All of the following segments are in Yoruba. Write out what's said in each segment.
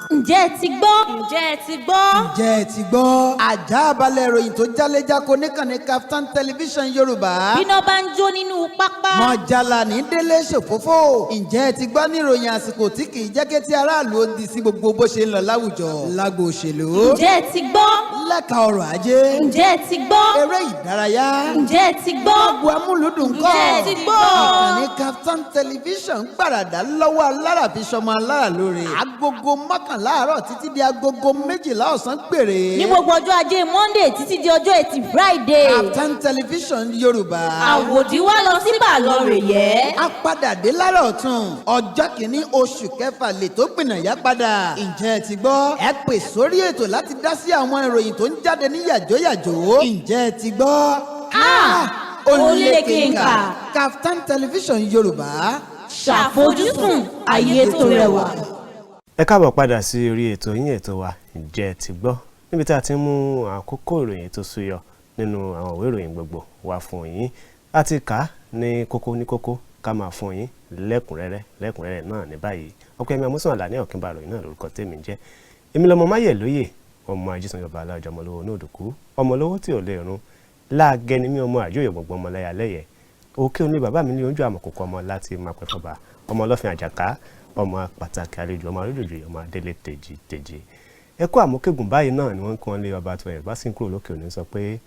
Ǹjẹ́ ẹ ti gbọ́? Ǹjẹ́ ẹ ti gbọ́? Ǹjẹ́ ẹ ti gbọ́? Àjààbálẹ̀ ìròyìn tó jálẹ̀jáko níkànnì KAFTAN television Yorùbá. Bíná bá ń jó nínú pápá. Mọ̀jàlá ní délé ṣòfófó. Ǹjẹ́ ẹ ti gbọ́ ní ìròyìn àsìkò tí kì í jẹ́ kí ti aráàlú ó di sí gbogbo bó ṣe ń lọ láwùjọ. Lágbo òṣèlú. Ǹjẹ́ ẹ ti gbọ́? Lẹ́ka ọrọ̀ ajé. Ǹjẹ́ ẹ ti gbọ́? Eré ìdárayá. Ǹjẹ́ ẹ ti gbọ́? Gbogbo amúlùdùn kọ́. Ǹjẹ́ ẹ ti gbọ́? Ìkànnì KAFTAN television gbàràdà lọ́wọ́ alára fi ṣọmọ alára lóore. Agogo mọ́kànlá àárọ̀ títí di agogo 12 ọ̀sán gbèrè. Ní gbogbo ọjọ́ ajé Monday títí di ọjọ́ Ẹtì Friday. KAFTAN television Yorùbá. Àwòdì wá lọ sí Bàlọ́rẹ̀ yẹ. A padà dé lára ọ̀tún. Ọjọ́ kìíní oṣù kẹfà lè tó gbìnàyà padà. Ǹjẹ́ ẹ ti gbọ́? Ẹ pè sórí ètò láti dá sí àwọn ìròyìn tó ń jáde ní yàjóyàjó. Ǹjẹ́ ẹ ti gbọ́? Olékèéká. KAFTAN television Yorùbá. Ṣàfojúsùn ayé tó rẹwà. Ẹ káàbọ̀ padà sí orí ètò yín ètò wa Ǹjẹ́ ẹ ti gbọ́, níbi tí a ti ń mú àkókò ìròyìn tó súyọ nínú àwọn ìwé ìròyìn gbogbo wá fún yín. A ti kà á ní kókó ká máa fún yín lẹ́kùnrẹ́rẹ́ náà ní báyìí. Opeyemi Amosun ní ọ̀kínbà ìròyìn náà lórúkọ tèmi jẹ́. Èmi lọmọ Máyẹ̀lóyè, ọmọ ajísan Yorùbá alájọ ọmọlówó ní òdùkú, ọmọlówó tí ò lè run, láàgẹ́ ni mí ọmọ àjòyè gbọ̀ngbọ̀n ọmọlẹ́yà lẹ́yẹ. Òkè òní bàbá mi ní ojú àmọ̀kòkò ọmọ láti máa pẹ́ fọba, ọmọ ọlọ́fin àjàká, ọmọ pàtàkì àlejò, ọmọ àrídòjò, ọmọ adélé tèjì. Ẹ kú àmúkégùn báyìí náà ni wọ́n ń kàn lé ọba tó ẹ̀ bá sì ń kúrò lókè òní sọ pé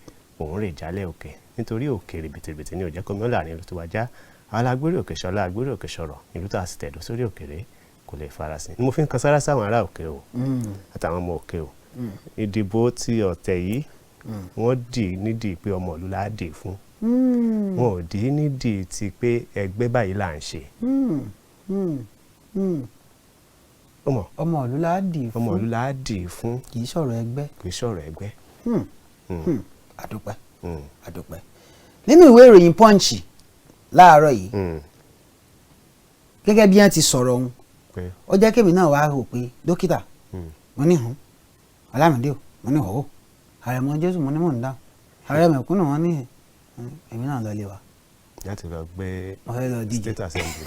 òun rè jálẹ̀ òkè nítorí òkè rìbìtìrìbìtì ní òjẹ́ kọ́mi ọ̀làrin ìlú tó wájá àwọn agbórí òkè ṣọlá agbórí òkè ṣọ̀rọ̀ ìlú tó a sì tẹ̀dọ̀ sórí òkèrè kò lè farasin ni mo fi ń kan sára sáwọn ará òkè o àtàwọn ọmọ òkè o. Ìdìbò ti ọ̀tẹ̀ yìí wọ́n dì nídìí pé ọmọ ìlú la dì fún, wọn ò dì nídìí ti pé ẹgbẹ́ báyìí là ń ṣe. Ọmọ ìlú la dì fún. Ọmọ ìlú la dì fún. Kì í sọ̀rọ̀ ẹgbẹ́. Kì í sọ̀rọ̀ ẹgbẹ́. Àdúpẹ́. Nínú ìwé ìròyìn Punch láàárọ̀ yìí gẹ́gẹ́ bí wọ́n ti sọ̀rọ̀ ohun ó jẹ́ kébì náà wàá rò pé dókítà mo ní hàn Ọlámídé o mo ní hàn ó àrẹ̀mọ Jésù mo ní mò ń dáhùn ààrẹ mẹ̀kúnnù wọn ní èmi náà lọ lé wa. láti lọ gbé state assembly.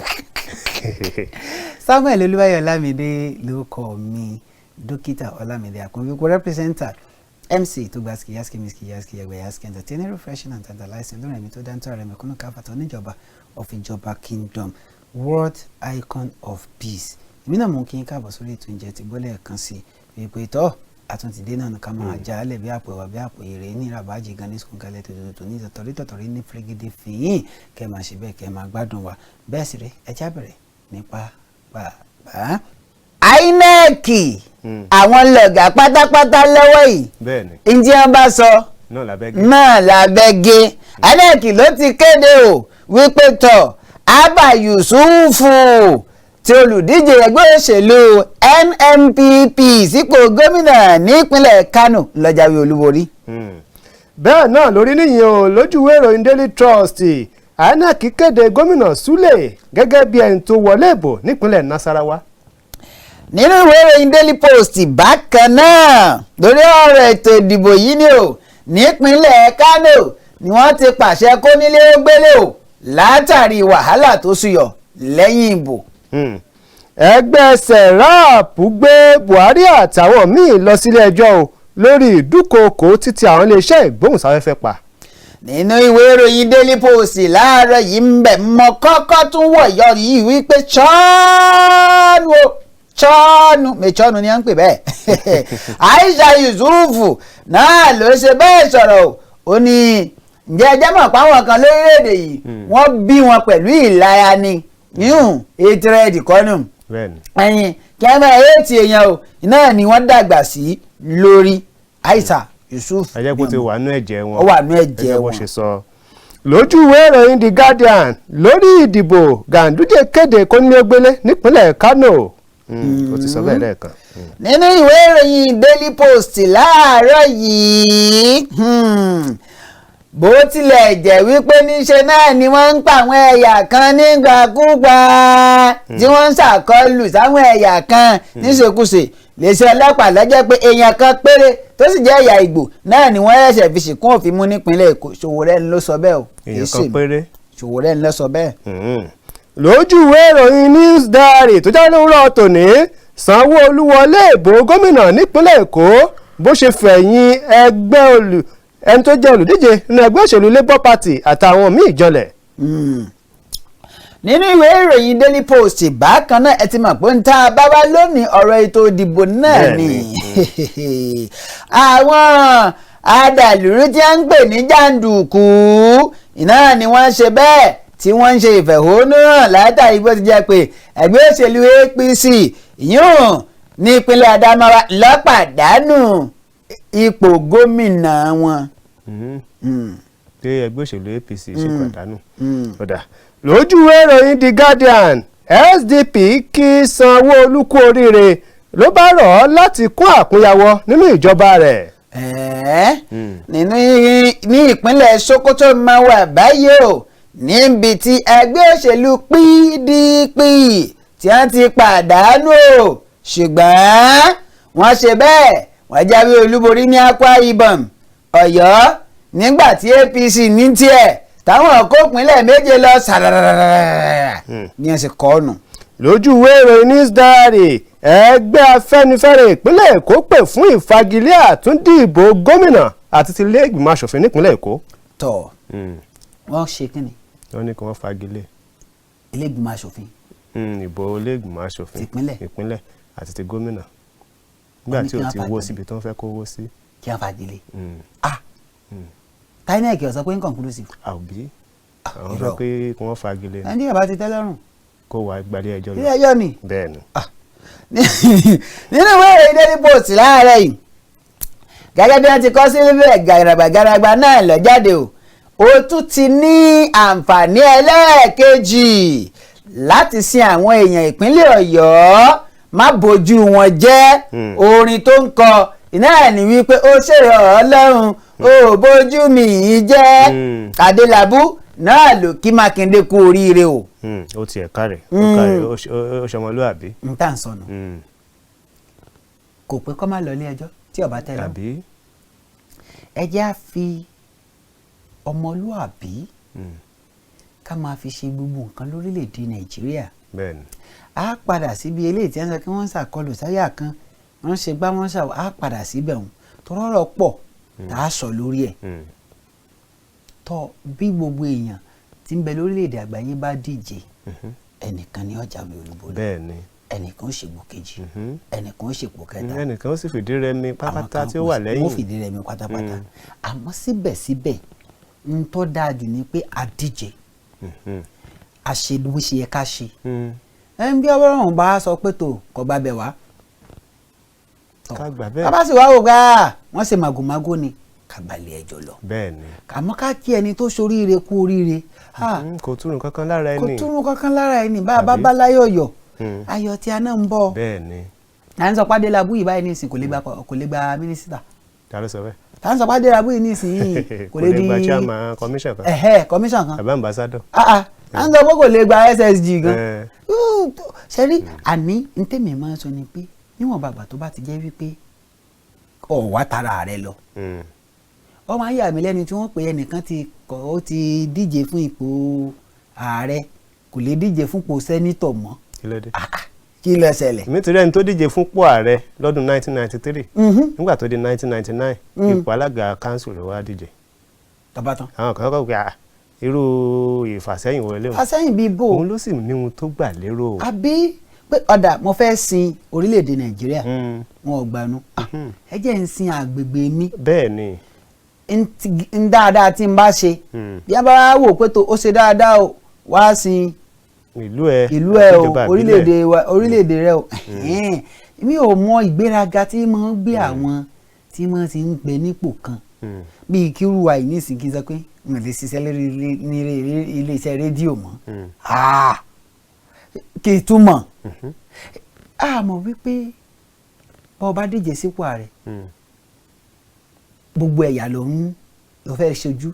Samuel Olúbáyọ̀ Ọlámídé ló kọ mi dókítà Ọlámídé àkànbíkọ representative MC tó gba skiyaski miskiyaski ẹgbẹ́ yaski entertaining refreshing and tantalizing lórí ẹ̀mí tó dáńtọ́ ààrẹ mẹ̀kúnnù káfàtà oníjọba of ìjọba kingdom world icon of peace. Èmi náà mú kí n káàbọ̀ sórí ètò Ǹjẹ́ ti gbọ́ lẹ́ẹ̀kan sí i pé tọ́ àtúntìdé náà ká máa já lẹ̀ bí àpò ẹ̀wà bí àpò èrè ní ìràbájì gan ní sùkúnkalẹ̀ tòótọ́ ní tọ̀tọ̀rí ní fìrìgìdì fìyín kẹ́ máa ṣe bẹ́ẹ̀ kẹ́ máa gbádùn wa bẹ́ẹ̀ sì rẹ̀ ẹja bẹ̀rẹ̀ nípa bàbá. INEC àwọn lọ̀gá pátápátá lọ́wọ́ yìí ǹjẹ́ wọ́n bá sọ náà lábẹ́gẹ́ INEC ló ti kéde o wípé tọ̀ Abba Yusufu tí olùdíje ẹgbẹ́ òṣèlú NNPP sípò gómìnà nípínlẹ̀ Kano ló jáwé olúborí. Bẹ́ẹ̀ náà lórí nìyẹn o lójúwé ìròyìn Daily Trust INEC kéde gómìnà Sule gẹ́gẹ́ bí ẹni tó wọlé ìbò nípínlẹ̀ Nasarawa. Nínú ìwé ìròyìn Daily Post bákan náà lórí ọ̀rọ̀ ètò ìdìbò yìí ni o nípínlẹ̀ Kano ni wọ́n ti pàṣẹ kónílé ó gbélé o látàrí wàhálà tó súyọ lẹ́yìn ìbò. Ẹgbẹ́ Serap gbé Buhari àtàwọn míì lọ sílé ẹjọ́ o lórí ìdúkokò títí àwọn iléeṣẹ́ ìgbóhùnsáfẹ́fẹ́ pa. Nínú ìwé ìròyìn Daily Post láàárọ̀ yìí ń bẹ̀ mọ́ kọ́kọ́ tún wọ̀ yọ yìí wípé mẹ́chọ́nù ni à ń pè bẹ́ẹ̀. Aisha Yusufu náà ló ṣe bẹ́ẹ̀ sọ̀rọ̀ ó ní ǹjẹ́ ẹjẹ́ mọ̀ páwọn kan lórílẹ̀‐èdè yìí wọ́n bí wọn pẹ̀lú ìlara ni ètìrẹ́ẹ̀dì kọ́nù ẹ̀yìn kẹ́mẹ́ ètì èèyàn o náà ni wọ́n dàgbà sí lórí Aisha Yusufu. ẹ̀jẹ̀ kó ti wà nú ẹ̀jẹ̀ wọn. ó wà nú ẹ̀jẹ̀ wọn. ṣe sọ. lójú ìwé ìròyìn The Guardian lórí ìdìbò Ganduje kéde kónílé-ó-gbélé nípínlẹ̀ Kano. ó ti sọ bẹ́ẹ̀ lẹ́ẹ̀kan. nínú ìwé ìròyìn Daily Post láàárọ̀ yìí bó tilẹ̀ jẹ́ wípé níṣe náà ni wọ́n ń pa àwọn ẹ̀yà kan nígbàkúgbà tí wọ́n ń ṣàkọlù sáwọn ẹ̀yà kan níṣekúṣe lèṣẹ́ ọlọ́pàá lọ́jọ́ pé èèyàn kan péré tó sì jẹ́ ẹ̀yà Ìgbò náà ni wọ́n ṣẹ̀ṣẹ̀ fi ṣìkún òfin mú nípínlẹ̀ Èkó. Ṣòwòrẹ́ ló sọ bẹ́ẹ̀ o. èèyàn kan péré. Ṣòwòrẹ́ ló sọ bẹ́ẹ̀. lójú ìwé ìròyìn News Diary tó jáde lówùrọ̀ tòní Sanwó-Olú wọlé ìbò gómìnà nípínlẹ̀ Èkó bó ṣe fẹ̀yìn ẹni tó jẹ́ olùdíje nínú ẹgbẹ́ òṣèlú Labour Party àtàwọn míì jọlẹ̀. Nínú ìwé ìròyìn Daily Post bákan náà ẹ ti mọ̀ pé ń ta bábá lónìí ọ̀rọ̀ ètò ìdìbò náà ni àwọn adàlúrú tí wọ́n ń pè ní jàǹdùkú iná ni wọ́n ṣe bẹ́ẹ̀ tí wọ́n ń ṣe ìfẹ̀hónúhàn látàrí bó ti jẹ́ pé ẹgbẹ́ òṣèlú APC yóò ní ìpínlẹ̀ Adamawa lọ́pàdánù ipò gómìnà wọn. pé ẹgbẹ́ òṣèlú APC ṣe pàdánù. lójú ìròyìn The Guardian SDP kí Sanwó-Olú kú oríire ló bá rọ̀ ọ́ láti kún àkúnyawọ́ nínú ìjọba rẹ̀. ní ìpínlẹ̀ Sokoto máa wà báyìí o níbi tí ẹgbẹ́ òṣèlú PDP tí wọ́n ti pàdánù o ṣùgbọ́n wọ́n ṣe bẹ́ẹ̀ wọ́n jáwé olúborí ní Akwa Ibom Ọ̀yọ́ nígbà tí APC ní tiẹ̀ táwọn kó ìpínlẹ̀ méje lọ sàràràràrà ní ẹsẹ̀ kọ́ọ̀nù. lójú ìwé ìròyìn News Diary ẹgbẹ́ Afẹ́nifẹ́re ìpínlẹ̀ Èkó pè fún ìfagilé àtúndìbò gómìnà àti ti ilé ìgbìmọ̀ asòfin nípínlẹ̀ Èkó. tọ́ wọ́n ṣe kí ni. wọ́n ní kí wọ́n fagilé. ilé ìgbìmọ̀ asòfin. ìbò ilé ìgbìmọ̀ asòfin ìpínlẹ̀ àti ti gómìnà nígbà tí ò ti wó síbi tó ń fẹ́ kó wó sí. kí wọ́n fagilé. INEC ó sọ pé inconclusive. àbí àwọn sọ pé kí wọ́n fagilé. nàìjíríà bá ti tẹ́ lọ́rùn. kó wá gbadé ẹjọ́ lọ. ilé ẹjọ́ ni. bẹ́ẹ̀ ni. nínú ìwé ìròyìn Daily Post láàárọ̀ yìí gẹ́gẹ́ bí wọ́n ti kọ sí ilé gàràgbà náà lọ jáde ó tún ti ní àǹfààní ẹlẹ́ẹ̀kejì láti sin àwọn èèyàn ìpínlẹ̀ Ọ̀yọ́ má bójú wọn jẹ́ orin tó ń kọ iná ní wípé ó ṣèrè Ọlọ́run ó bójú mi jẹ́ Adélabú náà ló kí Mákindé kú oríire o. ó tiẹ̀ kárẹ̀ ó ṣọmọlúàbí. n tà ń sọnù kò pé kọ́ máa lọ ilé ẹjọ́ tí ó bá tẹ́ lọ. ẹ jẹ́ á fi ọmọlúàbí ká máa fi ṣe gbogbo nǹkan lórílẹ̀‐èdè Nàìjíríà. bẹ́ẹ̀ni. a padà síbi eléyìí tí wọ́n sọ kí wọ́n ṣàkọlù sáyà kan wọ́n ṣe gbá wọ́n ṣàwọ̀ a padà síbẹ̀ ọ̀hún tọ́rọ̀ pọ̀ tá a sọ lórí ẹ̀. tọ́ bí gbogbo èèyàn tí ń bẹ lórílẹ̀‐èdè àgbáyé bá díje ẹnìkan ni ó jáwé olúborí. bẹ́ẹ̀ni. ẹnìkan ó ṣègbò kejì ẹnìkan ó ṣèpò kẹta ẹnìkan ó sì fìdí rẹmi pátápátá tí ó wà lẹ́yìn. wọ́n fìdí rẹmi pátápátá àmọ́ síbẹ̀síbẹ̀ ń tó dáa jù ni pé a díje a ṣe bó ṣe yẹ ká ṣe ẹni bí ọlọ́run bá sọ pé tó kọ́ bá bẹ̀ wá ká gbà bẹ́ẹ̀. bàbá sì wá wò gbà wọ́n ṣe màgòmágó ni ká gbalẹ̀ ẹjọ́ lọ. bẹ́ẹ̀ni. àmọ́ ká kí ẹni tó ṣoríire kú oríire. kò túrun kankan lára ẹni. kò túrun kankan lára ẹni bá a bá bá láyọ̀ yọ̀ ayọ̀ tí a náà ń bọ̀. bẹ́ẹ̀ni. à ń sọ pé Adélabú yìí báyìí nísìnyí kò lè gba mínísítà. ta ló sọ bẹ́ẹ̀. à ń sọ pé Adélabú yìí nísìnyí kò lè di. kò lè gba chairman commission kan. commission kan. àbá ambassador. à ń sọ pé kò lè gba SSG gan. ṣẹ́rí àní ntẹ́mi máa ń sọ ni pé níwọ̀n bàbà tó bá ti jẹ́ wípé ọ̀wá tara rẹ lọ. ọmọ ayé àmì lẹ́ni tí wọ́n pè ẹnìkan ó ti díje fún ipò ààrẹ kò lè díje fún ipò sẹ́nítọ̀ mọ́. kí ló dé. kí ló ṣẹlẹ̀. èmi ti rí ẹni tó díje fún ipò ààrẹ lọ́dún 1993 nígbà tó di 1999 ipò alága council ló wá díje. tọ́bátán. àwọn kan kọ́ pé irú ìfàsẹ́yìn wọlé wọn. àsẹ́yìn bíi bò. òun ló sì ní ohun tó gbà lérò. àbí pé ọ̀dà mo fẹ́ sin orílẹ̀-èdè Nàìjíríà wọn ò gbanú ẹ jẹ́ ń sin àgbègbè mi. bẹ́ẹ̀ ni. ń dáadáa tí n bá ṣe bí a bá wò pé tó ó ṣe dáadáa o wá sin ìlú ẹ o orílẹ̀-èdè rẹ o mi ò mọ ìgbéraga tí mo ń gbé àwọn tí mo ti ń gbé nípò kan bíi kírú wa yìí nísìnyí kí n sọ pé n lè ṣiṣẹ́ ní ilé-iṣẹ́ rédíò mọ́ kì í túmọ̀ àmọ́ wípé bọ́ ọba díje sípò ààrẹ gbogbo ẹ̀yà ló fẹ́ ṣojú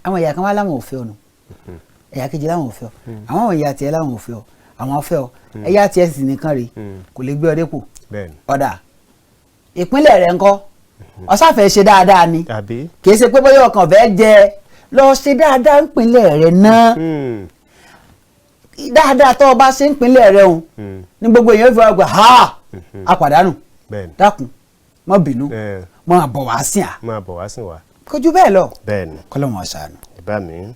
àwọn ẹ̀yà kan wá láwọn ò fẹ́ ọ̀nà ẹ̀yà kejì láwọn ò fẹ́ ọ àwọn ẹ̀yà tiẹ̀ láwọn ò fẹ́ ọ àwọn fẹ́ ọ ẹ̀yà tiẹ̀ sì nìkan rèé kò lè gbé ọ dépò ọ̀dà ìpínlẹ̀ rẹ̀ ńkọ́ ọ̀sáfẹ́ ṣe dáadáa ni kì í ṣe pé bóyá ọkàn fẹ́ jẹ lọ ṣe dáadáa ìpínlẹ̀ rẹ̀ náà dáadáa tó o bá ṣe ń pinlẹ̀ rẹ òun ní gbogbo èèyàn fi wá gbà ha apàdánù dákun má bínú máa bọ̀ wá sí à. máa bọ̀ wá sí wa. kojú bẹ́ẹ̀ lọ. bẹ́ẹ̀ni kọ́lọ́mọ̀ ṣàánú. ìbá mi.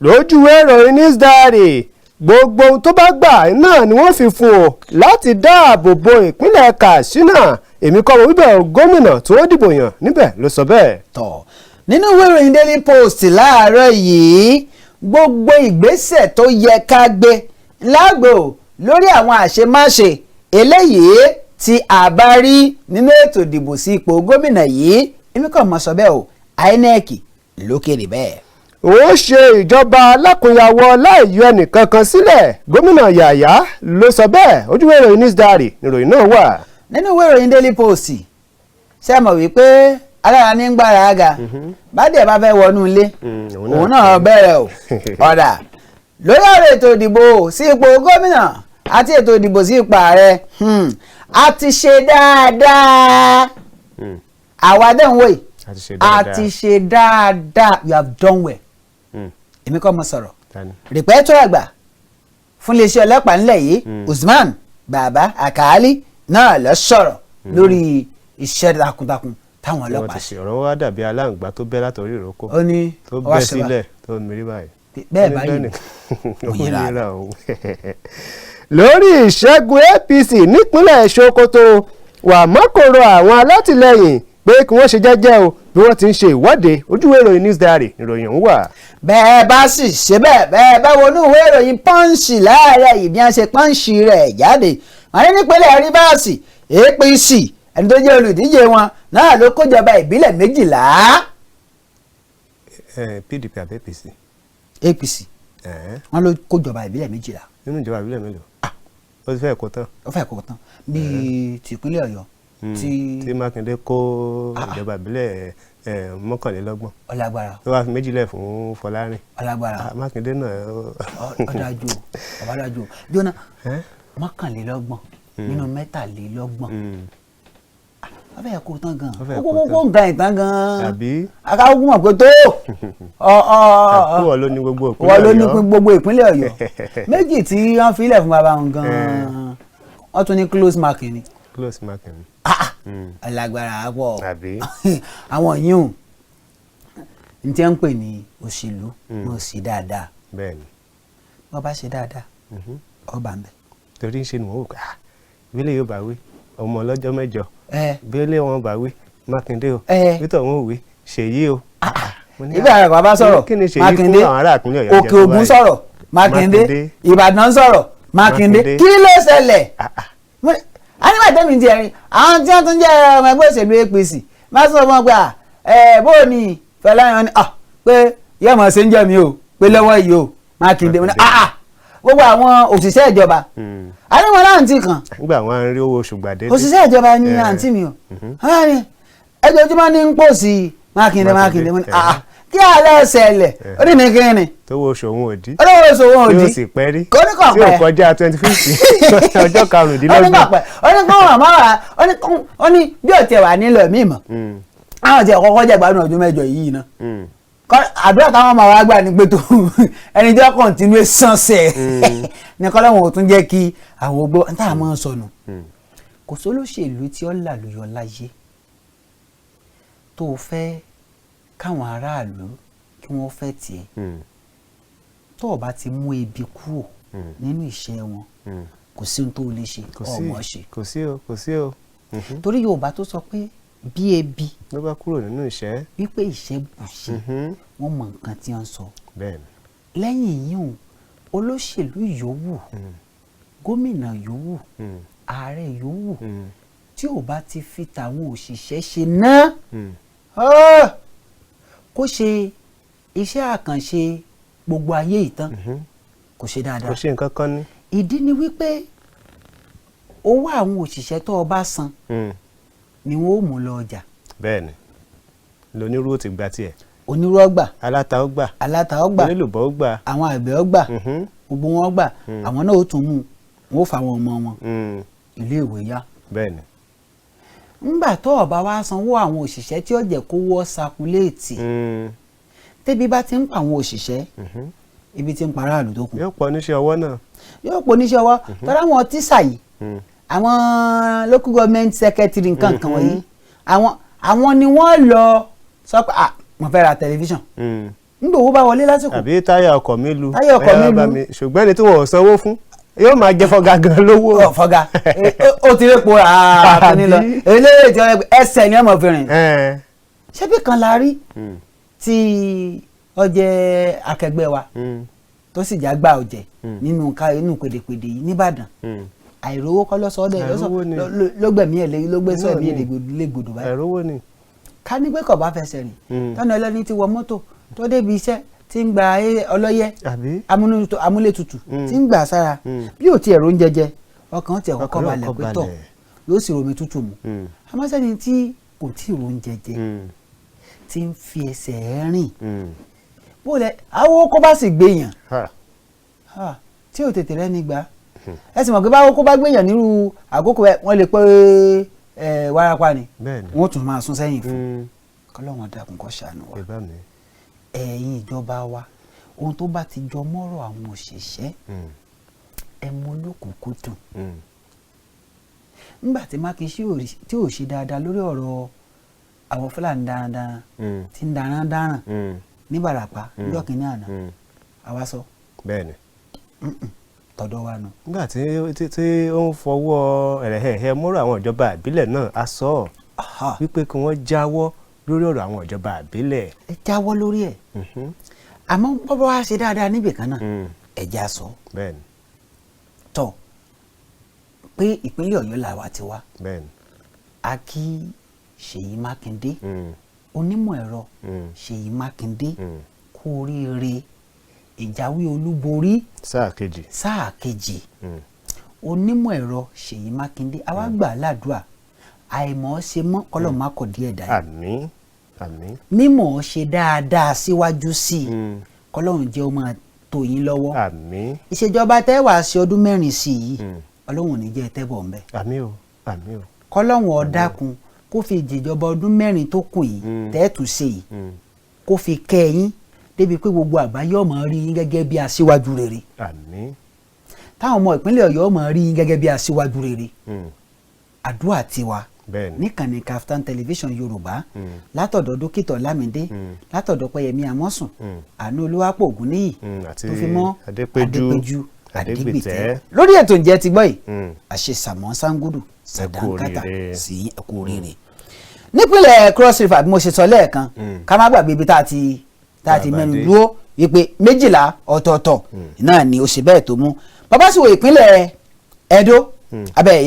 lójú ìròyìn News Diary gbogbo ohun tó bá gbà náà ni wọ́n fi fún o láti dáàbò bo ìpínlẹ̀ Katsina èmi kọ́ mo wíbẹ̀ gómìnà tí wọ́n dìbò yàn níbẹ̀ ló sọ bẹ́ẹ̀. tọ́ nínú ìwé ìròyìn Daily Post láàárọ̀ yìí gbogbo ìgbésẹ̀ tó yẹ ká gbé lágbo lórí àwọn àṣemáṣe eléyìí tí a bá rí nínú ètò ìdìbò sí ipò gómìnà yìí èmi kàn mọ̀ sọ bẹ́ẹ̀ o INEC lókèrè bẹ́ẹ̀. ó ṣe ìjọba alákòyàwó láì yọ ẹnìkankan sílẹ̀ gómìnà Yàyà ló sọ bẹ́ẹ̀ ojú ìwé ìròyìn News Diary ìròyìn náà wà. nínú ìwé ìròyìn Daily Post ṣé mọ̀ wípé alára ní gbára aga bádìẹ bá fẹ́ wọnú ilé òun náà bẹ̀rẹ̀ o ọ̀dà lórí ọ̀rọ̀ ètò ìdìbò sí ipò gómìnà àti ètò ìdìbò sí ipò ààrẹ a ti ṣe dáadáa àwa dẹ́hùn wòye a ti ṣe dáadáa you have done well èmi kọ́ mo sọ̀rọ̀ rìpẹ́tọ́ àgbà fún iléeṣẹ́ ọlọ́pàá ńlẹ̀ yìí Usman Baba Akali náà lọ sọ̀rọ̀ lórí iṣẹ́ takuntakun táwọn ọlọ́pàá ṣe. ọ̀rọ̀ wa dàbí aláǹgbá tó bẹ́ látọ̀rí ìrókò ó ní tó bẹ́ sílẹ̀ tó mérí báyìí. bẹ́ẹ̀ báyìí òyìnbá. lórí ìṣẹ́gun APC nípínlẹ̀ Sokoto Wàmákòrò àwọn alátìlẹyìn pé kí wọ́n ṣe jẹ́jẹ́ o bí wọ́n ti ń ṣe ìwọ́de ojúwé ìròyìn News Diary ìròyìn ọ̀hún wà. bẹ́ẹ̀ bá sì ṣe bẹ́ẹ̀ bá wọnú ìwé ìròyìn Punch láàárẹ̀ yìí bí wọ́n ṣe Punch rẹ̀ jáde wọ́n ní nípínlẹ̀ Rivers APC ẹni tó jẹ́ olùdíje wọn náà ló kójọba ìbílẹ̀ 12. PDP àbí APC. APC wọn ló kójọba ìbílẹ̀ 12. nínú ìjọba ìbílẹ̀ mélòó. ó ti fẹ́ kó tán. ó fẹ́ kó tán bíi tìpínlẹ̀ Ọ̀yọ́. tí Mákindé kó ìjọba ìbílẹ̀ 21. ọlágbára. tó wá fi 2 lẹ̀ fún Fọlárin. ọlágbára. Mákindé náà. ọ̀dájú ọ̀bádájú jóná 21 nínú 23. wọ́n fẹ́ kó tán gan kó nǹkan ìtàn gan àbí akáwọ́ mọ̀ pé tó wọ́n ló ní gbogbo ìpínlẹ̀ Ọ̀yọ́ méjì tí wọ́n filẹ̀ fún bàbá wọn gan wọ́n tún ní close marking ni. close marking ni. alágbára pọ̀ àbí àwọn yìí n tí wọ́n ń pè ní òṣèlú wọn ò sí dáadáa bẹ́ẹ̀ni wọ́n bá ṣe dáadáa ọba ń bẹ. torí ń ṣe ni wọ́n wò ká ìbílẹ̀ yóò bá wí ọmọ ọlọ́jọ́ mẹ́jọ bílẹ̀ wọn bá wí Mákindé o Peter wọn ò wí Ṣèyí o. ibi àrà kan bá sọ̀rọ̀ Mákindé Òkè Ògùn sọ̀rọ̀ Mákindé Ìbàdàn sọ̀rọ̀ Mákindé kí ló ṣẹlẹ̀ anígbà tẹ́mi ti ẹ̀rín àwọn tí wọ́n tún jẹ́ ọmọ ẹgbẹ́ òṣèlú APC máa sọ fún ọ pé bó o ní Fẹláyàn ni pé yẹ́n mọ̀ ṣe ń jẹ́ mi o pé lọ́wọ́ yìí o Mákindé mo ní gbogbo àwọn òṣìṣẹ́ ìjọba àníwọ̀n láǹtì kan. nígbà wọn ń rí owó oṣù gbàdé. òṣìṣẹ́ ìjọba ní àǹtí mi o ẹjọ́ ojúmọ́ ní ń pò sí Mákindé mo ní kí alẹ́ ṣẹlẹ̀ ó ní ní kíni. tówó oṣù òun ò dí. olówó oṣù òun ò dí. tí ó sì pẹ́ rí. kò ní kàn pẹ́. tí ò kọjá 25 ọjọ́ 15. ó ní kàn pẹ́ ó ní kàn wà máa ó ní bí ò tiẹ̀ wà nílò mí mọ̀ àwọn tiẹ̀ kọ́kọ́ jẹ́ gbádùn ọdún mẹ́jọ yìí ná àdúrà táwọn ọmọ wa gbà ní pé tó ẹni tí wọ́n kọ̀ǹtínú sànṣẹ́ ní kọ́lọ́wọ́n ò tún jẹ́ kí àwọn ogbó tá a máa sọnù kò sólóṣèlú tí ó làlùyọ láyé tó fẹ́ káwọn aráàlú kí wọ́n fẹ́ tiẹ̀ tó o bá ti mú ebi kúrò nínú iṣẹ́ wọn kò sí ohun tó o lè ṣe ọmọ ṣe. kò sí o. torí Yorùbá tó sọ pé bí ebi ló bá kúrò nínú ìṣẹ́ wípé ìṣẹ́ bùṣe wọ́n mọ nǹkan tí wọ́n sọ. bẹ́ẹ̀ni. lẹ́yìn yìí olóṣèlú yòówù gómìnà yòówù ààrẹ yòówù tí ò bá ti fi tàwọn òṣìṣẹ́ ṣe ná kó ṣe iṣẹ́ àkànṣe gbogbo ayé ìtàn kò ṣe dáadáa. kò ṣe nǹkan kan ní. ìdí ni wípé owó àwọn òṣìṣẹ́ tó o bá san ni wọ́n ó mú lọ ọjà. bẹ́ẹ̀ni lónírú ó ti gba tiẹ̀. onírú ọgbà. aláta ọgbà. onílùbọ́ ọgbà. àwọn àgbẹ̀ ọgbà. gbogbo wọn ọgbà. àwọn náà ó tún mú wọn ó fa àwọn ọmọ wọn. ilé ìwé yá. bẹ́ẹ̀ni. ńgbà tó o bá wá sanwó àwọn òṣìṣẹ́ tí ó jẹ́ kó wọ́ sakuléètì. tẹ́bí bá ti ń pa àwọn òṣìṣẹ́ ibi tí ń para àlù tó kù. yóò pọ̀ níṣẹ́ ọwọ́ náà. yóò pọ̀ níṣẹ́ ọwọ́ tọ́lá àwọn tíṣà yìí àwọn local government secretary nǹkan kan wọ̀nyí àwọn ni wọ́n lọ sọ pé mo fẹ́ ra tẹlifíṣàn nígbà owó bá wọlé lásìkò. àbí táyà ọkọ̀ mi lu ṣùgbọ́n ẹni tí wọ́n ò sanwó fún yóò máa jẹ fọ́gà gan lówó. fọ́gà ó ti rí po àtúní lọ eléyìí tí wọ́n ẹsẹ̀ ni ọmọ fi rìn. ṣé bí kan la rí tí ọjẹ́ akẹgbẹ́ wa tó sì já gbà ọ̀jẹ̀ nínú pèdèpèdè yìí nìbàdàn àìrówó kọ́ lọ́sọ̀ọ́dẹ̀ ló gbẹ̀mí ẹ̀ ló gbé sọ ẹ̀mí ẹ̀ légbodò báyìí. àìrówó ni. ká ní pé kò bá fẹsẹ̀ rìn tọ́nà ẹlẹ́ni ti wọ mọ́tò tó débi iṣẹ́ tí ń gba ọlọ́yẹ amúlétutù tí ń gbà sára bí ò tiẹ̀ róúnjẹ jẹ ọkàn tiẹ̀ kọ́kọ́ balẹ̀ pé tọ̀ yóò sì romi tútù mu àmọ́ sẹ́ni tí kò tí ì róúnjẹ jẹ tí ń fi ẹsẹ̀ rìn bó lẹ àwọn kó bá sì gbéyàn tí ò tètè rẹ́ni gbà ẹ sì mọ̀ pé báwo kó bá gbéyàn nírú àkókò ẹ wọ́n lè pé wárápá ni wọ́n tún máa sún sẹ́yìn fún kọ́lọ́wọ́n dákun kó ṣàánú wa ẹ̀yin ìjọba wa ohun tó bá ti jọ mọ́rọ̀ àwọn òṣìṣẹ́ ẹ mú lókùnkúndùn nígbà tí Mákindé tí ò ṣe dáadáa lórí ọ̀rọ̀ àwọn Fúlàní darandaran tí ń darandaran ní Ìbàràpá lọ́jọ́ kìíní àná àwa sọ tọ̀dọ̀ wa nù. nígbà tí ó ń fọwọ́ ẹ̀rẹ̀hẹ̀hẹ̀ mọ́rọ̀ àwọn ìjọba ìbílẹ̀ náà a sọ wípé kí wọ́n jáwọ́ lórí ọ̀rọ̀ àwọn ìjọba ìbílẹ̀. ẹ jáwọ́ lórí ẹ̀ àmọ́ bọ́bá wa ṣe dáadáa níbì kan náà ẹ̀já sọ tọ̀ pé ìpínlẹ̀ Ọ̀yọ́ làwa ti wá a kí Ṣèyí Mákindé onímọ̀ ẹ̀rọ Ṣèyí Mákindé kú oríire ìjáwé olúborí sáà kejì onímọ̀ ẹ̀rọ Ṣèyí Mákindé àwa gbà ládùúà àìmọ̀ ṣe mọ́ kọ́lọ̀ má kọ̀ díẹ̀ dáa àmín mímọ̀ ṣe dáadáa síwájú sí i kọ́lọ́run jẹ́ ó máa tó yín lọ́wọ́ àmín ìṣèjọba tẹ́wàá ṣe ọdún 4 sí yìí ọlọ́run ní jẹ́ tẹ́bọ̀ ń bẹ́ àmín o kọ́lọ́run ó dákun kó fi ìjọba ọdún 4 tó kù yìí tẹ́ẹ̀tù ṣe yìí kó fi kẹ́ yín débi pé gbogbo àgbáyé ó máa rí yín gẹ́gẹ́ bí aṣíwájú rere táwọn ọmọ ìpínlẹ̀ Ọ̀yọ́ ó máa rí yín gẹ́gẹ́ bí aṣíwájú rere àdúrà tiwa níkànnì KAFTAN TV Yorùbá látọ̀dọ̀ Dokita Olamide látọ̀dọ̀ Opeyemi Amosun Àánú Olúwapọ̀ Ògúnníyì tó fi mọ́ Adépéjú Adégbìtẹ́ lórí ètò ǹjẹ́ ti gbọ́ yìí àṣesàmọ́ sangudu sàdánkátà sí ẹ̀kú oríire nípínlẹ̀ Cross River bí mo ṣe sọ lẹ́ẹ̀kan ká má gbàgbé ibi tá a ti mẹ́nu dúró wípé 12 ọ̀tọ̀ọ̀tọ̀ náà ni ó ṣe bẹ́ẹ̀ tó mú bàbá sì wo ìpínlẹ̀ Ẹdó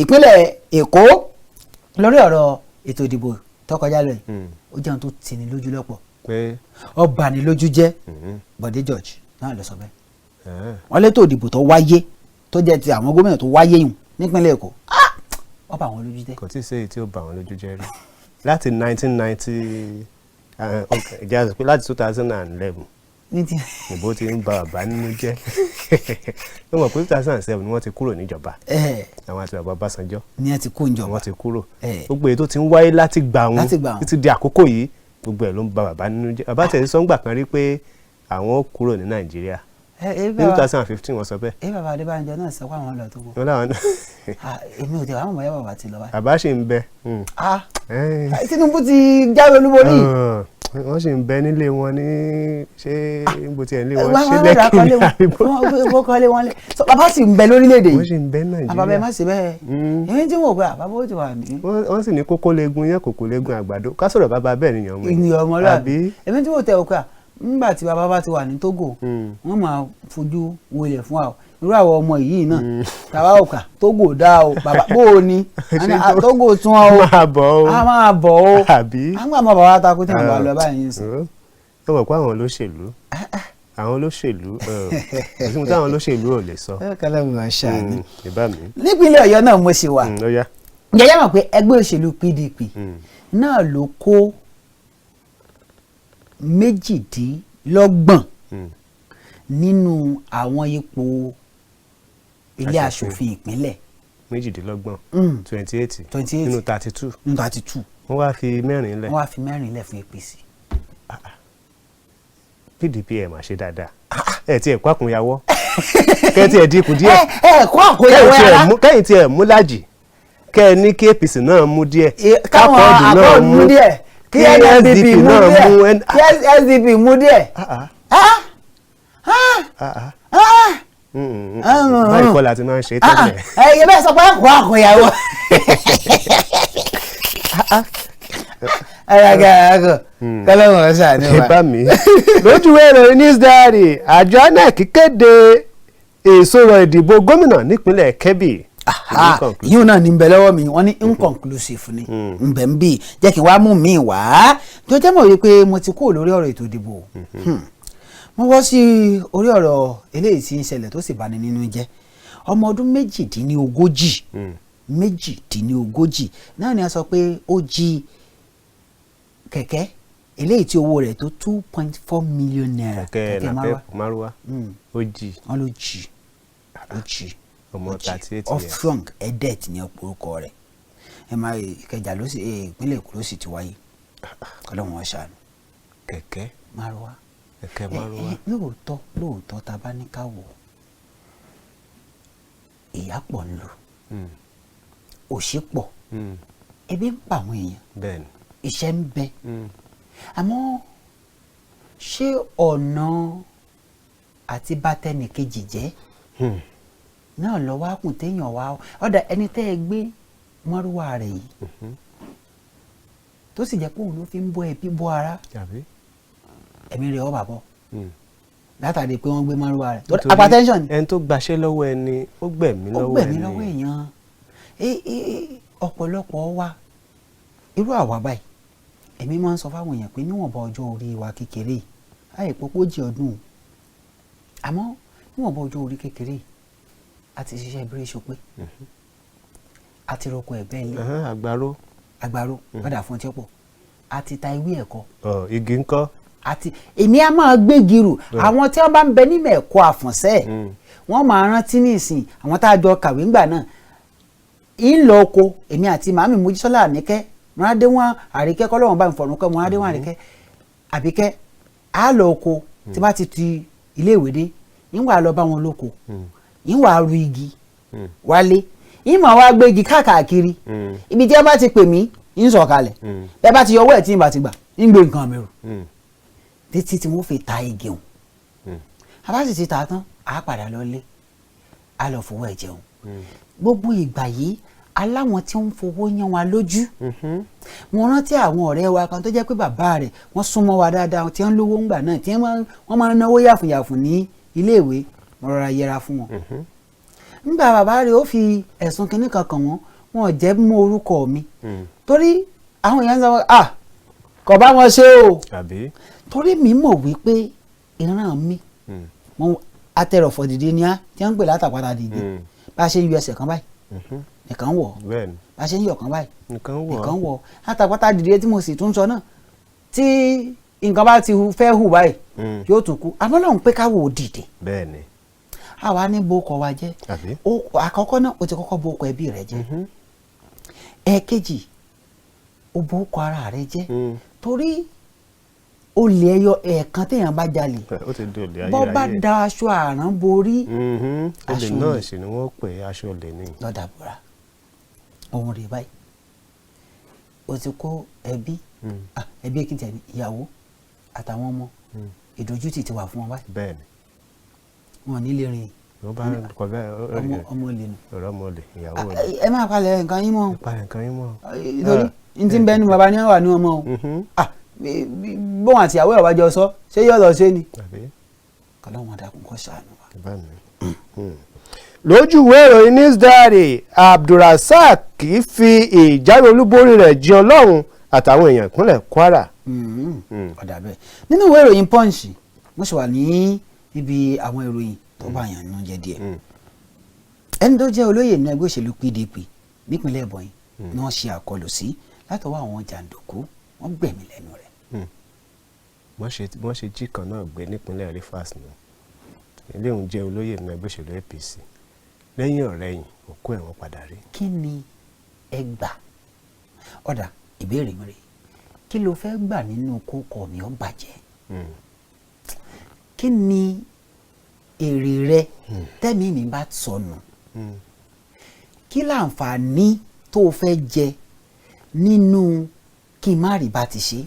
ìpínlẹ̀ Èkó lórí ọ̀rọ̀ ètò ìdìbò tó kọjá lọ yìí ó jẹun tó tini lójú lọ́pọ̀ ó bani lójú jẹ́ Bọ̀dé George náà lọ sọ bẹ́ẹ̀ wọ́n létò ìdìbò tó wáyé tó jẹ́ ti àwọn gómìnà tó wáyé yìí nípínlẹ̀ Èkó ó bà wọ́n lójú jẹ́. kò tí ì ṣe èyí tí ó bà wọ́n lójú jẹ́ rí láti 1990 ìjà pé láti 2011 ìbò ti ń ba bàbá nínú jẹ́ wọ́n mọ̀ pé 2007 ni wọ́n ti kúrò níjọba àwọn àti bàbá Ọbásanjọ́ ni wọ́n ti kó níjọba wọ́n ti kúrò gbogbo èyí tó ti ń wáyé láti gbà wọn títí di àkókò yìí gbogbo ẹ̀ ló ń ba bàbá nínú jẹ́ bàbá tẹ̀sí sọ́ngbà kan rí pé àwọn ó kúrò ní Nàìjíríà ní 2015 wọ́n sọ bẹ́ẹ̀. bàbá Adébánjọ náà sọ pé àwọn lọ tó kú. wọ́n láwọn náà. èmi ò tẹ àwọn ọmọ yẹn bàbá ti lọ báyìí. bàbá ṣì ń bẹ. Tinubu ti jáwé olúborí. wọ́n sì ń bẹ nílé wọn ní ṣé níbo tiẹ̀ nílé wọn ṣe lẹ́kìn ní àbíbó. wọ́n kọ́lé wọn lé bàbá sì ń bẹ lórílẹ̀‐èdè yìí. wọ́n sì ń bẹ Nàìjíríà. àbàbà ẹ má ṣe bẹ́ẹ̀. èmi tí mo gbà bàbá ó ti wà ní. wọ́n sì ní kókó legun yẹn kòkó legun àgbàdo ká sọ̀rọ̀ bàbá bẹ́ẹ̀ nìyẹn ọmọ yìí. ìyẹn ọmọ rẹ̀ èmi tí mo tẹ̀ òkè nígbà tí bàbá bá ti wà ní Togo wọ́n máa fojú wọlé fún wa irú àwọn ọmọ yìí náà tàwa òkà Togo dá o bàbá bó o ní Togo tún ọ a máa bọ̀ o àbí àwọn àmọ́ bàbá takú tí wọ́n bá lọ báyìí ń sìn. ó mọ̀ pé àwọn olóṣèlú òsì mú táwọn olóṣèlú ò lè sọ. kálẹ̀ mi máa ṣàní. ìbá mi. nípínlẹ̀ Ọ̀yọ́ náà mo ṣe wà jẹ́jẹ́ mọ̀ pé ẹgbẹ́ òṣèlú PDP náà ló kó 28 nínú àwọn ipò ilé aṣòfin ìpínlẹ̀. 28 nínú 32. wọ́n wá fi 4 lẹ̀. wọ́n wá fi 4 lẹ̀ fún APC. PDP ẹ̀ máa ṣe dáadáa. ẹ ti ẹ̀ kó àkúnyàwó kẹ́ ti ẹ̀ dínkù díẹ̀ kó àkóyawọ́ ara kẹ́yìn tí ẹ̀ mú lájì kẹ́ ẹ ní kí APC náà mú díẹ̀ káwọn àbọ̀ mú díẹ̀ kí SDP mú díẹ̀ kí SDP mú díẹ̀. báyìí kọ́ la ti máa ń ṣe tẹ́lẹ̀. ẹyẹ bẹ́ẹ̀ sọ pé kó àkóyawọ́. ayagarago kọ́lọ́mù ọ̀sán ni wa. ìbá mi lójú ẹ̀rọ News Diary àjọ INEC kéde ìṣòro ìdìbò gómìnà nípínlẹ̀ Kebbi. yíò náà ní bẹ lọ́wọ́ mi wọ́n ní inconclusive ni nbẹ̀ ń bì jẹ́ kí n wá mú mi wá tó jẹ́ mọ̀ wípé mo ti kúrò lórí ọ̀rọ̀ ètò ìdìbò mo wọ́ sí orí ọ̀rọ̀ eléyìí tí ń ṣẹlẹ̀ tó sì bani nínú jẹ́ ọmọ ọdún méjìdínlógójì náà ni a sọ pé ó jí kẹ̀kẹ́ eléyìí tí owó rẹ̀ tó 2.4 million naira kẹ̀kẹ́ Márúwá ó jí wọ́n ló jí ọmọ 38 years Ofrong Edet ní orúkọ rẹ̀ ẹ máa Ìkẹjà ló sì ìpínlẹ̀ Èkó ló sì ti wáyé Ọlọ́run ọ̀ṣàánú. kẹ̀kẹ́ Márúwá lóòótọ́ tá a bá ní ká wò ìyà pọ̀ ń lò òṣì pọ̀ ebi ń pa àwọn èèyàn iṣẹ́ ń bẹ àmọ́ ṣé ọ̀nà àti bátẹ́nìkejì jẹ́ náà lọ wá kùn téèyàn wá ọ̀dà ẹni tẹ́ ẹ gbé Márúwá rẹ̀ yìí tó sì jẹ́ pé òun ló fi ń bọ́ ẹbí bọ́ ara ẹ̀mí rẹ̀ ọba bọ̀ látàrí pé wọ́n gbé Márúwá rẹ̀ hypertension ni. ẹni tó gbaṣẹ́ lọ́wọ́ ẹni ó gbẹ̀mí lọ́wọ́ èèyàn ọ̀pọ̀lọpọ̀ wa irú àwa báyìí èmi máa ń sọ fáwọn èèyàn pé níwọ̀nba ọjọ́ orí wa kékeré yìí àìpọ́pọ́jì ọdún àmọ́ níwọ̀nba ọjọ́ orí kékeré yìí a ti ṣiṣẹ́ ìbírí ṣopé a ti roko ẹ̀gbẹ́ ilé àgbàrò padà fún ọtí pọ̀ a ti ta ewé ẹ̀kọ́ igi ńkọ́ àti èmi á máa gbé gírù àwọn tí wọ́n bá ń bẹ nínú ẹ̀kọ́ àfọ̀nsẹ́ wọ́n máa rántí nísìn àwọn tá a jọ kàwé ńgbà náà ń lọ oko èmi àti màmí Mojísọ́lá Àníkẹ́ Mọ́rádéwọ̀n Àríkẹ́ kọ́lọ́wọ́n bá mi fọ̀rùn kọ́ Mọ́rádéwọ̀n Àríkẹ́ Àbíkẹ́ á lọ oko tí bá ti iléèwé dé ń wà lọ bá wọn lóko ń wà ru igi wálé ń mà wá gbé igi káàkiri ibi tí wọ́n bá ti pè mí ń sọ̀kalẹ̀ bẹ́ẹ̀ bá ti yọ ọwọ́ ẹ̀ tí ń bá ti gbà ń gbé nǹkan mi rò títí tí wọ́n fi ta igi hùn àbá sì ti ta tán á padà lọ lé á lọ fowó ẹ̀ jẹun gbogbo ìgbà yìí aláwọn tí ń fowó yan wa lójú mo rántí àwọn ọ̀rẹ́ wa kan tó jẹ́ pé bàbá rẹ̀ wọ́n súnmọ́ wa dáadáa tí wọ́n lówó ńgbà náà tí wọ́n máa ń náwó yàfùnyàfùn ní iléèwé mo rọra yẹra fún wọn ńgbà bàbá rẹ̀ ó fi ẹ̀sùn kínní kan kàn wọ́n wọn ò jẹ́ mú orúkọ mi torí àwọn èèyàn sọ kò bá wọn ṣe o torí mi mọ̀ wípé ìran mi atẹrọ̀fọ̀ dìde ni á tí wọ́n ń pè látàpátá dìde bá a ṣe ń yọ ẹsẹ̀ kan báyìí nìkan wọ̀ bá a ṣe ń yọ kan báyìí nìkan wọ̀ látàpátá dìde tí mo sì tún sọ náà tí nǹkan bá ti fẹ́ hù báyìí yóò tún kú àmọ́ lọ́hùn pé káwọ́ ò dìde àwa ní bókọ wa jẹ́ àkọ́kọ́ náà o ti kọ́kọ́ bókọ ẹbí rẹ jẹ́ ẹ̀ẹ̀kejì o bókọ ara rẹ jẹ́ torí olè ẹyọ ẹ̀ẹ̀kan téèyàn bá jalè bọ́ bá da aṣọ àrán borí olè náà sì ni wọ́n pè aṣọ olè ní. lọ́dà búra ohun rẹ̀ báyìí o ti kó ẹbí èkìtì ẹni ìyàwó àtàwọn ọmọ ìdójútì ti wà fún wọn báyìí. bẹ́ẹ̀ni. wọn nílé rìn ọmọ olè nù. ọmọ olè ìyàwó olè. ẹ máa palẹ̀ nǹkan yín mọ́. palẹ̀ nǹkan yín mọ́. nítorí n ti ń bẹnu bàbá ní wà ní ọmọ o bóun àti ìyàwó ẹ̀ wájọ sọ ṣé yóò lọ ṣe ni. kọ́lọ́wọ́n dàkún kọ́ ṣàánú wa. lójú ìwé ìròyìn News Diary Abdulrasaq fi ìjáwé olúborí rẹ̀ jí Ọlọ́run àtàwọn èèyàn ìpínlẹ̀ Kwara. ọ̀dà bẹ́ẹ̀ nínú ìwé ìròyìn Punch mo ṣe wà ní ibi àwọn ìròyìn tó bá yàn nínú jẹ́ díẹ̀ ẹni tó jẹ́ olóyè ní ẹgbẹ́ òṣèlú PDP nípínlẹ̀ Ebonyi ni wọ́n ṣe àkọlù sí látọwọ́ àwọn jàǹdùkú wọ́n gbẹ̀mí lẹ́nu rẹ̀. wọ́n ṣe jí kan náà gbé nípínlẹ̀ Rivers náà eléhùn jẹ́ olóyè ní ẹgbẹ́ òṣèlú APC lẹ́yìn ọ̀rẹ́yìn òkú ẹ̀ wọ́n padà rí. kí ni ẹ gbà ọ̀dà ìbéèrè mi rè kí ló fẹ́ gbà nínú kókó mi ó bàjẹ́ kí ni èrè rẹ tẹ́mi mi bá sọnù kí láǹfààní tó o fẹ́ jẹ nínú kí n má rí bá ti ṣe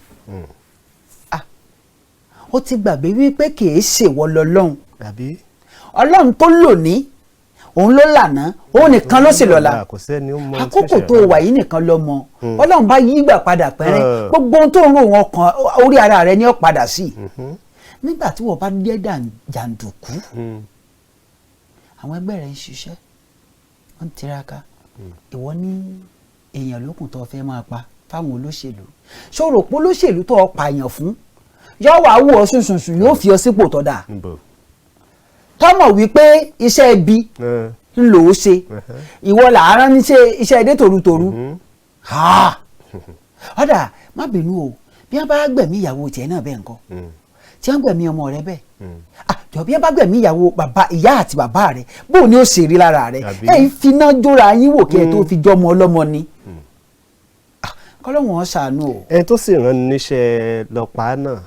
ó ti gbàgbé wípé kì í ṣèwọ lọ́lọ́run ọlọ́run tó lò ní òun ló lànà òun nìkan ló sì lọ́la àkókò tó wà yìí nìkan ló mọ̀ ọlọ́run bá yí ìgbà padà pẹ́rẹ́ gbogbo ohun tó ń rò wọn kan orí ara rẹ ni ó padà sí nígbà tí wọ́n bá dé jàǹdùkú àwọn ẹgbẹ́ rẹ̀ ń ṣiṣẹ́ wọ́n ń tiraka ìwọ ní èèyàn lókùn tó fẹ́ máa pa fáwọn olóṣèlú ṣòro pé olóṣèlú tó pààyàn fún yóò wá wù ọ́ sùnsùnsùn yóò fi ọ sípò tó dáa tọ́mọ̀ wípé iṣẹ́ ibi ń lò ó ṣe ìwọ làárọ̀ ní iṣẹ́ ẹdẹ tòrutòru ọ̀dà má bínú o bí wọ́n bá gbẹ̀mí ìyàwó tiẹ̀ náà bẹ́ẹ̀ ńkọ́ tí wọ́n gbẹ̀mí ọmọ rẹ bẹ́ẹ̀ jọ bí wọ́n bá gbẹ̀mí ìyàwó ìyá àti bàbá rẹ bóun ni ó ṣe rí lára rẹ ẹ̀ ń finá jóra yín wò kí ẹ tó fi jọmọ ọlọ́mọ ni kọ́lọ́wọ́n ṣàánú o. ẹ tó sì rán níṣẹ́ lọ́pàá náà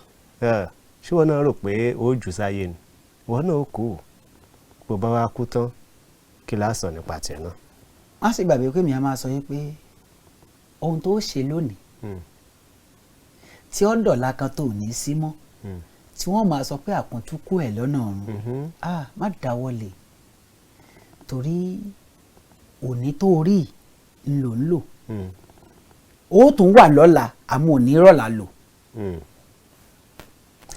ṣé wọn náà rò pé ó jù sáyé ni wọn náà kú bó bá wá kú tán kí la sọ nípa tiẹ̀ náà. má sì gbàgbé pé mi á máa sọ yín pé ohun tó ṣe lónìí tí ó dọ̀la kan tó ní sí mọ́ tí wọ́n máa sọ pé àpọ́ntú kú ẹ̀ lọ́nà ọ̀run má dáwọ́lé torí òní tó rí ńlò ńlò ó tún wà lọ́la àmọ́ òní rọ̀la lò.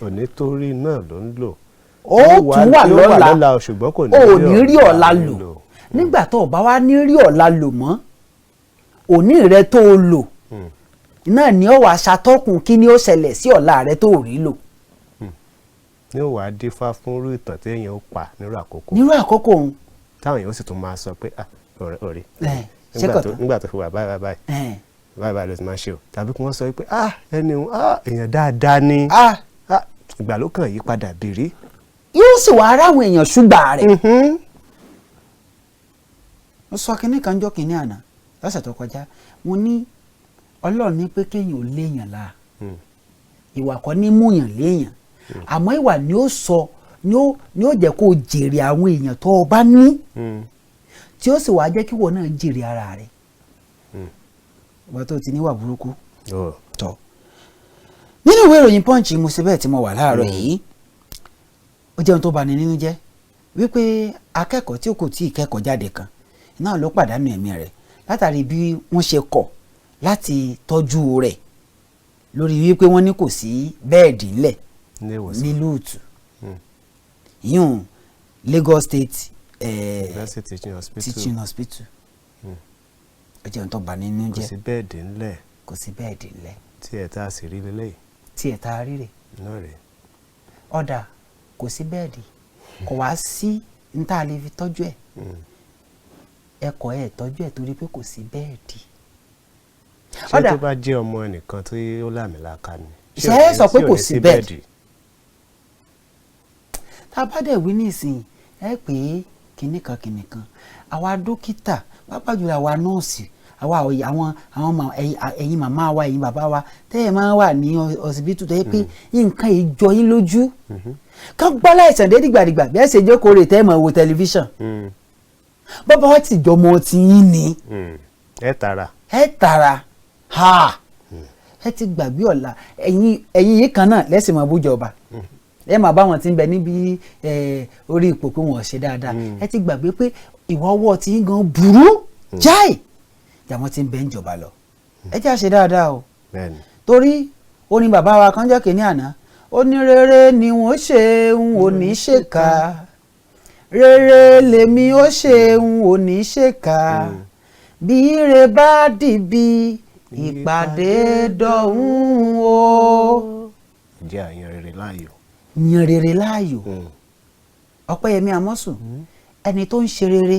òní tó rí náà ló ń lò ó tún wà lọ́la ṣùgbọ́n kò ní rí ọ̀la lò nígbà tó o bá wá ní rí ọ̀la lò mọ́ òní rẹ tó o lò náà ni ó wá ṣàtọ́kùn kí ni ó ṣẹlẹ̀ sí ọ̀la rẹ tó o rí lò. ní ó wàá dífá fún irú ìtàn tí èèyàn ó pa nírú àkókò òun. táwọn èèyàn sì tún máa sọ pé ọ̀rẹ́ ṣẹ́kọ̀tàn nígbà tó fi wà báyìí ló ti máa ṣe o tàbí kí wọ́n sọ pé ẹni èèyàn dáadáa ni ìgbà ló kàn yí padà bèrè. yóò sì wá aráwọn èèyàn ṣùgbà rẹ̀. mo sọ kinní kan jọ́ kinní àná lọ́sẹ̀ tó kọjá mo ní ọlọ́run ní pé kéèyàn ò léèyàn la ìwà kọ́ ní múyàn léèyàn àmọ́ ìwà ni ó sọ ni ó jẹ́ kó o jèrè àwọn èèyàn tó o bá ní tí ó sì wá jẹ́ kí wọ́n náà jèrè ara rẹ̀ wọ́n tó ti níwà burúkú tọ̀ nínú ìwé ìròyìn Punch mo ṣe bẹ́ẹ̀ tí mo wà láàárọ̀ yìí ó jẹun tó bani nínú jẹ́ wípé akẹ́kọ̀ọ́ tí ó kò tí ì kẹ́kọ̀ọ́ jáde kan náà ló pàdánù ẹ̀mí rẹ̀ látàrí bí wọ́n ṣe kọ̀ láti tọ́jú rẹ̀ lórí wípé wọ́n ní kò sí bẹ́ẹ̀dì ńlẹ̀ ní lóòtù yíyún Lagos State teaching hospital ó jẹun tó bani nínú jẹ́ kò sí bẹ́ẹ̀dì ńlẹ̀ tí ẹ̀ tá a sì rí lélẹ́yìí tí ẹ̀ tá a rí rè ọ̀dà kò sí bẹ́ẹ̀dì kò wá sí ní tá a lè fi tọ́jú ẹ̀ ẹ̀kọ́ ẹ̀ tọ́jú ẹ̀ torí pé kò sí bẹ́ẹ̀dì. ṣé tó bá jẹ́ ọmọ ẹnìkan tí ó láàmìlàaka ni. ṣé ẹ sọ pé kò sí bẹ́ẹ̀dì. tá a bá dẹ̀ wí nísìnyí ẹ pé kinní kan àwa dókítà pàápàá jùlọ àwa nọ́ọ̀sì àwa àwọn ẹ̀yin màmá wa ẹ̀yin bàbá wa tẹ́ ẹ máa wà ní ọsibítù tẹ́ ẹ pé nǹkan ìjọ yín lójú ká gbọ́ láìsàn dé dìgbàdìgbà bí ẹ ṣe jókòó rè tẹ́ ẹ máa wo tẹlifíṣàn bàbá wa ti jọmọ tí yín ni ẹ tara ẹ ti gbàgbé ọ̀la ẹ̀yin yìí kan náà lẹ́sìn máa bújọba ẹ máa bá wọn ti ń bẹ níbi orí ipò pé wọn ò ṣe dáadáa ẹ ti gbàgbé pé ìwà ọwọ́ tí yín gan burú jáì jàmọ́ ti ń bẹ ń jọba lọ ẹ jẹ́ àṣẹ dáadáa o torí ó ní bàbá wa kan jẹ́ kínní àná ó ní rere ni wọ́n ṣe ń ò ní ṣèkà rere lèmi ó ṣe ń ò ní ṣèkà bí ire bá dìbí ìpàdé dọ̀hún o. jẹ́ àyàn rere láàyò. yan rere láàyò Opeyemi Amosun ẹni tó ń ṣe rere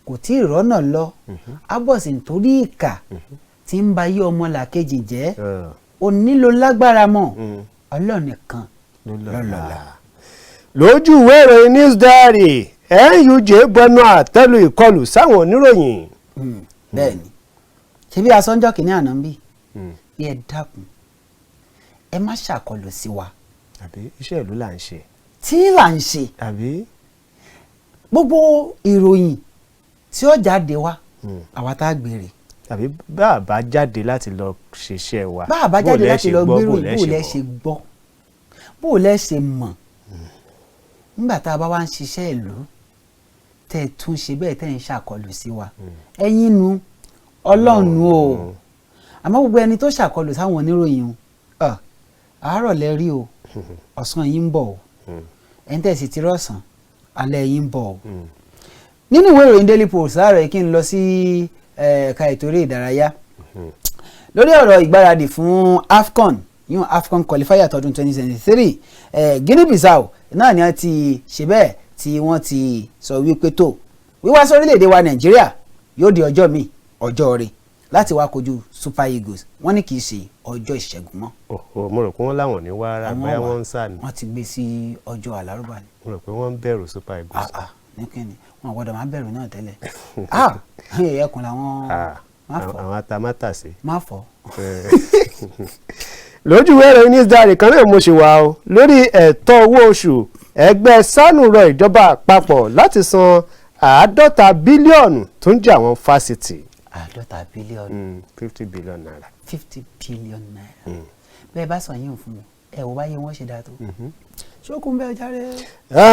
kò tí ì rọ́nà lọ abọ́sì nítorí ìkà tí ń ba yí ọmọ làkejì jẹ́ ò nílò lágbára mọ́ Ọlọ́run nìkan lọ́lọ́la. lójú ìwé ìròyìn News Diary NUJ gbẹnu àtẹ́lu ìkọlù sáwọn oníròyìn. bẹ́ẹ̀ni ṣebí asọ́njọ́ kìíní àná ń bì bí ẹ dákun ẹ má ṣàkọlù sí wa. àbí iṣẹ́ ìlú là ń ṣe. tí là ń ṣe. àbí. gbogbo ìròyìn tí ó jáde wá àwa tá a gbèrè. tàbí bá a bá jáde láti lọ ṣiṣẹ́ wa bá a bá jáde láti lọ gbèrò bó lẹ ṣe gbọ́ bó lẹ ṣe mọ̀ nígbà tá a bá wá ń ṣiṣẹ́ ìlú tẹ́ ẹ tún ṣe bẹ́ẹ̀ tẹ́ ẹ ń ṣàkọlù sí wa ẹ̀yin nu ọlọ́run o àmọ́ gbogbo ẹni tó ṣàkọlù sáwọn oníròyìn o àárọ̀ lẹ rí o ọ̀sán yín ń bọ̀ o ẹni tẹ́ ẹ sì ti rọ̀sán alẹ́ yín ń bọ̀ o. nínú ìwé ìròyìn Daily Post láàárọ̀ kí n lọ sí ẹ̀ka ètò eré ìdárayá lórí ọ̀rọ̀ ìgbáradì fún AFCON yún AFCON qualifier tọdún 2023 Guinea Bissau náà ni wọ́n ti ṣe bẹ́ẹ̀ tí wọ́n ti sọ wípé tó wíwá sórílẹ̀-èdè wa Nàìjíríà yóò di ọjọ́ míì ọjọ́ rẹ̀ láti wá kojú Super Eagles wọ́n ní kì í ṣe ọjọ́ ìṣẹ́gun mọ́. mo rò pé wọ́n láwọn ní wàrà báyà wọ́n ń sá ni. wọ́n ti gbé sí ọjọ́ àlárúbà ni. mo rò pé wọ́n ń bẹ̀rù Super Eagles. ní kíni wọn gbọ́dọ̀ máa bẹ̀rù náà tẹ́lẹ̀. ẹkùn làwọn àwọn atamátàsé. má fọ́. lójú ìwé News Diary kan náà mo ṣe wà o lórí ẹ̀tọ́ owó oṣù ẹgbẹ́ SANU rọ ìjọba àpapọ̀ láti san 50 bílíọ̀nù tó ń jẹ àwọn fásitì. 50 bílíọ̀nù. 50 billion naira. 50 billion naira. bẹ́ẹ̀ bá sọ yín fún mi ẹ wò báyé wọ́n ṣe dáa tó. ṣókùn bẹ́ẹ̀ járe.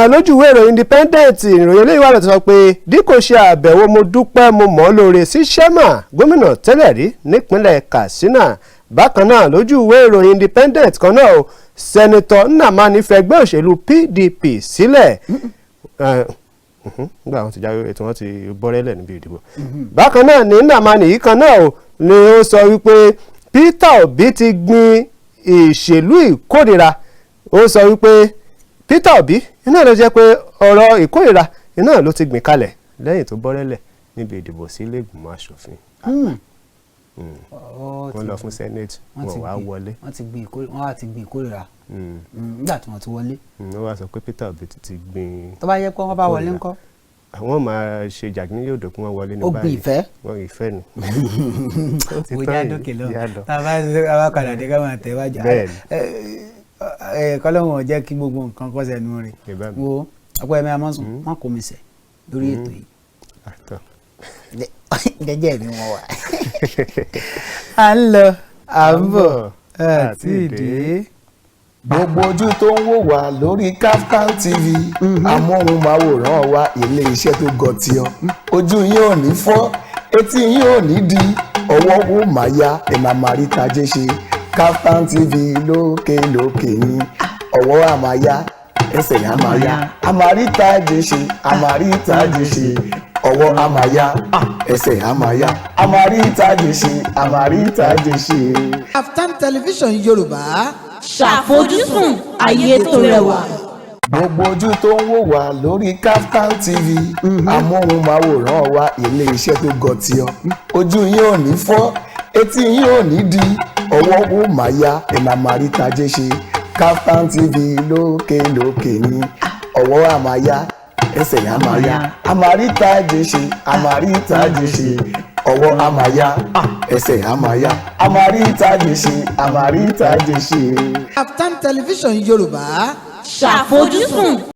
lójú ìwé ìròyìn Independent ìròyìn olóyìn wà lọ sọ pé dípò ṣe àbẹ̀wò mo dúpẹ́ mo mọ̀ ọ́ lóore sí Shema gómìnà tẹ́lẹ̀ rí nípínlẹ̀ Katsina. bákan náà lójú ìwé ìròyìn Independent kan náà o sẹ́nitọ́ Nnamani fẹgbẹ́ òṣèlú PDP sílẹ̀ nígbà wọn ti jáwé ètò wọn ti bọ́rẹ́lẹ̀ níbi ìdìbò. bákan náà ní Nnamani yìí kan náà o ni ó sọ wípé Peter Obi ti gbin ìṣèlú ìkórìíra ó sọ wípé Peter Obi iná ló jẹ́ pé ọ̀rọ̀ ìkórìíra iná ló ti gbìn kalẹ̀ lẹ́yìn tó bọ́rẹ́lẹ̀ níbi ìdìbò sí ilé ìgbìmọ̀ asòfin. wọ́n lọ fún senate wọ́n wá wọlé. wọ́n á ti gbin ìkórìíra nígbà tí wọ́n ti wọlé. wọ́n wá sọ pé Peter Obi ti gbin. tó bá yẹ pé wọ́n bá wọlé ńkọ́. àwọn máa ṣe jàgínní yóò dòkun wọn wọlé ní báyìí. ó gbin ìfẹ́. wọ́n ìfẹ́ ni. mo já dókè lọ tá a bá padà dé ká máa tẹ̀ wájà. kọ́lọ́hún jẹ́ kí gbogbo nǹkan kọ́ sẹ́nu rẹ̀ wo Opeyemi Amosun wọn kò mi sẹ̀ lórí ètò yìí. jẹ́jẹ́ mi wọ́n wà. à ń lọ à ń bọ̀ àti ìdè. gbogbo ojú tó ń wò wá lórí KAFTAN TV amóhùnmáwòrán wa ilé iṣẹ́ tó gọ̀ tí ọ ojú yín ò ní fọ́ etí yín ò ní di ọwọ́ wo máa ya ẹ̀ máa máa rí tajé ṣe KAFTAN TV lókè lókè yín ọwọ́ àmàyá ẹsẹ̀ àmàyá àmàrí tajé ṣe àmàrí tajé ṣe ọwọ́ àmàyá ẹsẹ̀ àmàyá àmàrí tajé ṣe àmàrí tajé ṣe. KAFTAN television Yorùbá ṣàfojúsùn ayé tó rẹwà. gbogbo ojú tó ń wò wá lórí KAFTAN TV amóhùnmáwòrán wa ilé iṣẹ́ tó gọ̀ tí ọ ojú yín ò ní fọ́ etí yín ò ní di ọwọ́ wo máa ya ẹ̀ máa máa rí tajé ṣe KAFTAN TV lókè lókè yín ọwọ́ àmàyá ẹsẹ̀ àmàyá àmàrí tajé ṣe àmàrí tajé ṣe ọwọ́ àmàyá ẹsẹ̀ àmàyá àmàrí tajé ṣe àmàrí tajé ṣe. KAFTAN television Yorùbá ṣàfojúsùn